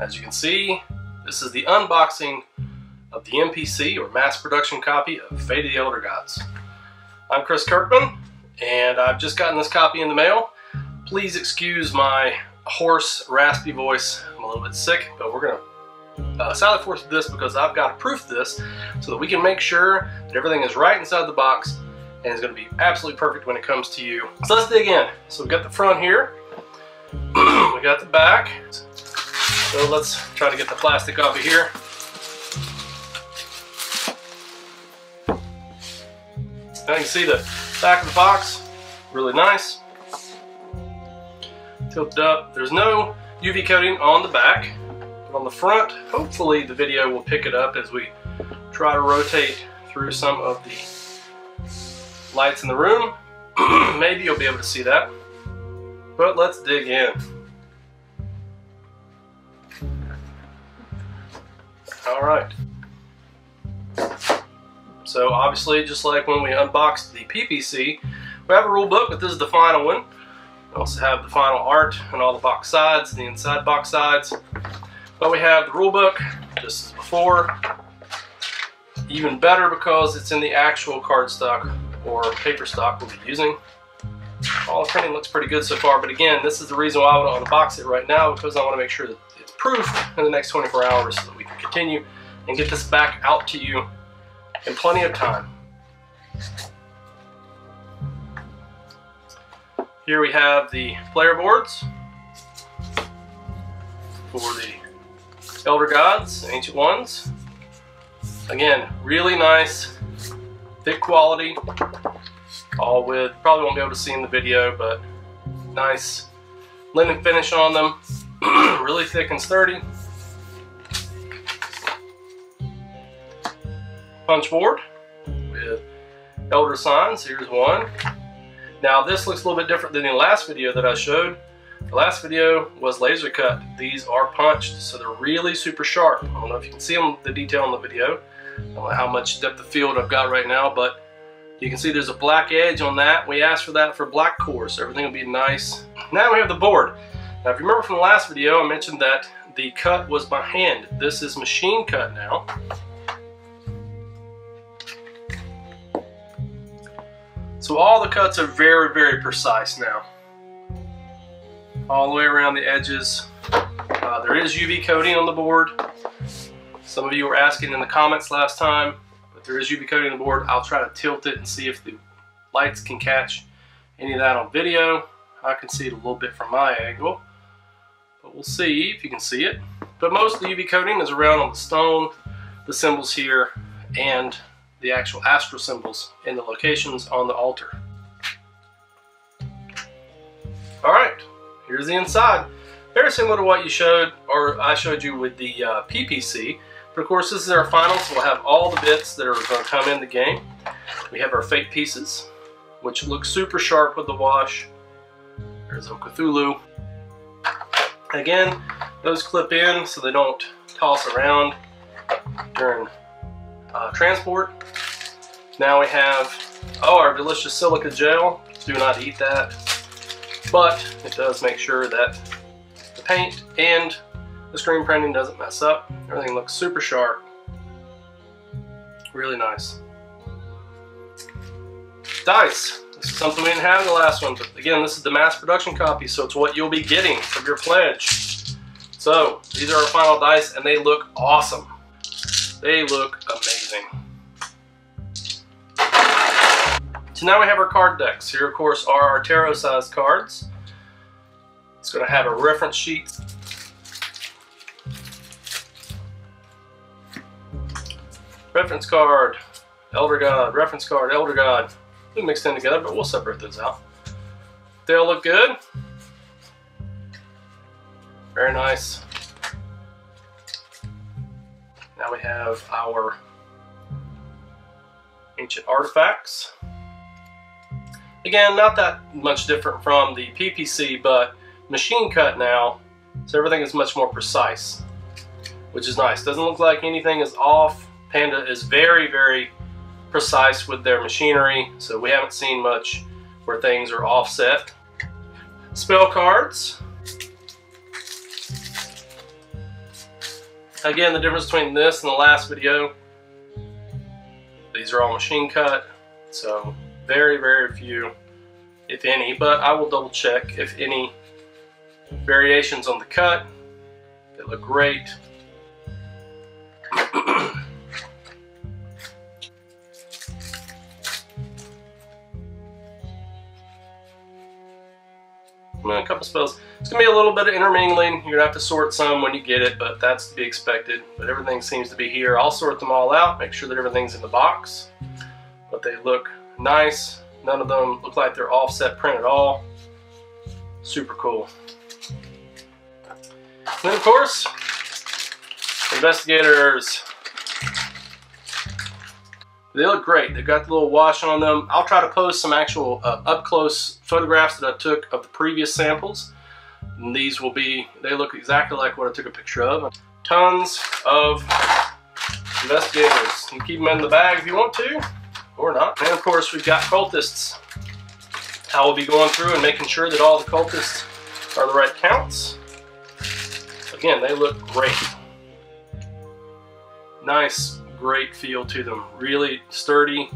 As you can see, this is the unboxing of the MPC, or mass production copy of Fate of the Elder Gods. I'm Chris Kirkman, and I've just gotten this copy in the mail. Please excuse my hoarse, raspy voice. I'm a little bit sick, but we're gonna silent force this because I've got to proof this so that we can make sure that everything is right inside the box and it's going to be absolutely perfect when it comes to you. So let's dig in. So we've got the front here, we got the back. So let's try to get the plastic off of here. Now you can see the back of the box, really nice. Tilted up. There's no UV coating on the back, but on the front, hopefully the video will pick it up as we try to rotate through some of the lights in the room. Maybe you'll be able to see that, but let's dig in. All right. So obviously, just like when we unboxed the PPC, we have a rule book, but this is the final one. We also have the final art and all the box sides, the inside box sides. But we have the rule book, just as before. Even better because it's in the actual cardstock or paper stock we'll be using. All the printing looks pretty good so far, but again, this is the reason why I want to unbox it right now, because I want to make sure that it's proof in the next 24 hours so that we can continue and get this back out to you in plenty of time. Here we have the player boards for the Elder Gods, Ancient Ones. Again, really nice, thick quality, all with, probably won't be able to see in the video, but nice linen finish on them, really thick and sturdy. Punch board with Elder signs, here's one. Now this looks a little bit different than the last video that I showed. The last video was laser cut. These are punched, so they're really super sharp. I don't know if you can see them, the detail in the video. I don't know how much depth of field I've got right now, but you can see there's a black edge on that. We asked for that for black core, so everything will be nice. Now we have the board. Now if you remember from the last video, I mentioned that the cut was by hand. This is machine cut now. So all the cuts are very, very precise now. All the way around the edges. There is UV coating on the board. Some of you were asking in the comments last time, but there is UV coating on the board. I'll try to tilt it and see if the lights can catch any of that on video. I can see it a little bit from my angle, but we'll see if you can see it. But most of the UV coating is around on the stone, the symbols here, and the actual astral symbols in the locations on the altar. All right, here's the inside. Very similar to what you showed, or I showed you with the PPC. But of course, this is our final, so we'll have all the bits that are going to come in the game. We have our fake pieces, which look super sharp with the wash. There's a Cthulhu. Again, those clip in so they don't toss around during transport. Now we have, our delicious silica gel. Do not eat that, but it does make sure that the paint and the screen printing doesn't mess up. Everything looks super sharp. Really nice. Dice. This is something we didn't have in the last one, but again, this is the mass production copy, so it's what you'll be getting from your pledge. So these are our final dice, and they look awesome. They look amazing. So now we have our card decks. Here, of course, are our tarot-sized cards. It's going to have a reference sheet. Reference card, Elder God, reference card, Elder God. They're mixed in together, but we'll separate those out. They all look good. Very nice. Now we have our ancient artifacts. Again, not that much different from the PPC, but machine cut now, so everything is much more precise, which is nice. Doesn't look like anything is off. Panda is very, very precise with their machinery, so we haven't seen much where things are offset. Spell cards. Again, the difference between this and the last video, these are all machine cut, so very, very few, if any, but I will double check if any variations on the cut. They look great. A couple spells. It's going to be a little bit of intermingling. You're going to have to sort some when you get it, but that's to be expected. But everything seems to be here. I'll sort them all out, make sure that everything's in the box. But they look nice. None of them look like they're offset print at all. Super cool. And then, of course, investigators. They look great. They've got the little wash on them. I'll try to post some actual up-close photographs that I took of the previous samples. And these will be, they look exactly like what I took a picture of. Tons of investigators. You can keep them in the bag if you want to, or not. And of course, we've got cultists. I will be going through and making sure that all the cultists are the right counts. Again, they look great. Nice, great feel to them. Really sturdy,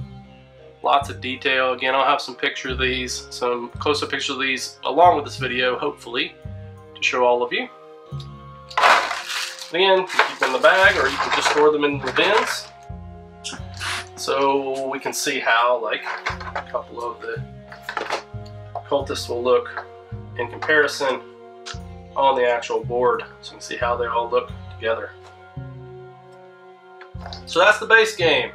lots of detail. Again, I'll have some pictures of these, some close-up pictures of these along with this video, hopefully, to show all of you. Again, you can keep them in the bag, or you can just store them in the bins. So we can see how, like, a couple of the cultists will look in comparison on the actual board. So you can see how they all look together. So that's the base game.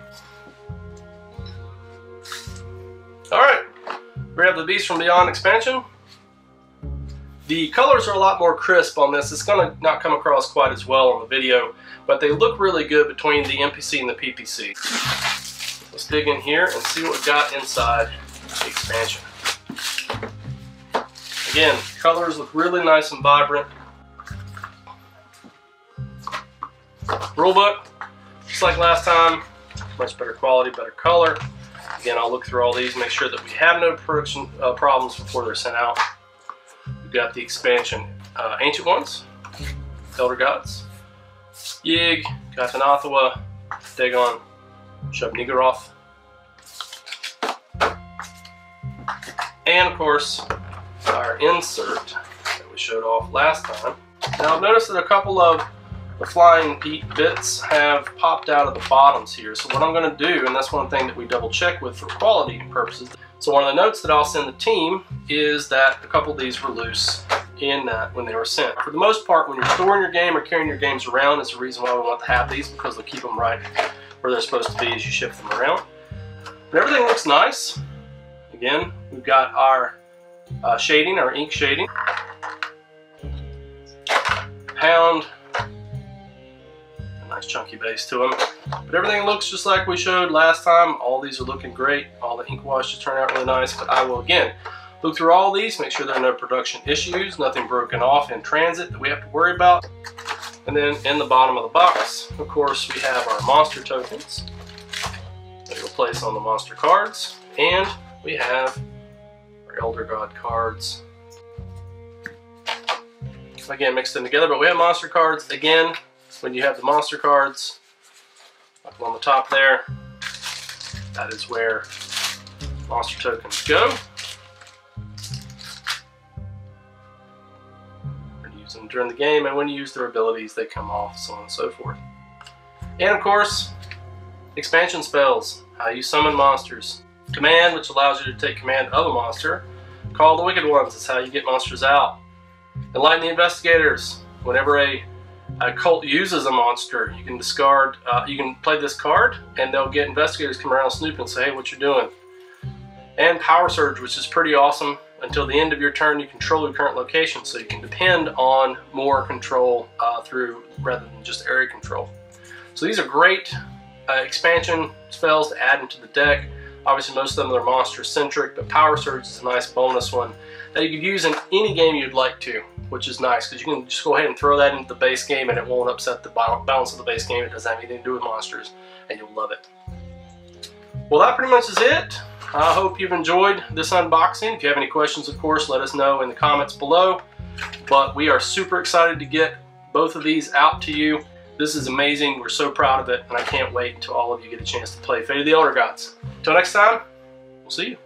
Alright, we have the Beast from Beyond expansion. The colors are a lot more crisp on this. It's going to not come across quite as well on the video, but they look really good between the MPC and the PPC. Let's dig in here and see what we've got inside the expansion. Again, colors look really nice and vibrant. Rulebook, just like last time, much better quality, better color. Again, I'll look through all these, make sure that we have no production problems before they're sent out. We've got the expansion Ancient Ones, Elder Gods, Yig, Gatanathawa, Dagon, Shub-Niggurath, and of course our insert that we showed off last time. Now I've noticed that a couple of the flying bits have popped out of the bottoms here. So what I'm going to do, and that's one thing that we double check with for quality purposes. So one of the notes that I'll send the team is that a couple of these were loose in that when they were sent. For the most part, when you're storing your game or carrying your games around, is the reason why we want to have these, because they'll keep them right where they're supposed to be as you ship them around. But everything looks nice. Again, we've got our shading, our ink shading. Pound. Nice chunky base to them. But everything looks just like we showed last time. All these are looking great. All the ink washes turn out really nice. But I will again look through all these, make sure there are no production issues, nothing broken off in transit that we have to worry about. And then in the bottom of the box, of course, we have our monster tokens that we'll place on the monster cards. And we have our Elder God cards. Again, mixed in together, but we have monster cards. Again, when you have the monster cards up on the top there, that is where monster tokens go. You use them during the game, and when you use their abilities, they come off, so on and so forth. And of course, expansion spells, how you summon monsters. Command, which allows you to take command of a monster. Call the Wicked Ones, is how you get monsters out. Enlighten the Investigators, whenever a cult uses a monster, you can discard, you can play this card, and they'll get investigators come around snooping and say, hey, what you doing? And Power Surge, which is pretty awesome. Until the end of your turn, you control your current location, so you can depend on more control through rather than just area control. So these are great expansion spells to add into the deck. Obviously, most of them are monster-centric, but Power Surge is a nice bonus one that you could use in any game you'd like to, which is nice, because you can just go ahead and throw that into the base game and it won't upset the balance of the base game. It doesn't have anything to do with monsters, and you'll love it. Well, that pretty much is it. I hope you've enjoyed this unboxing. If you have any questions, of course, let us know in the comments below. But we are super excited to get both of these out to you. This is amazing. We're so proud of it, and I can't wait until all of you get a chance to play Fate of the Elder Gods. Until next time, we'll see you.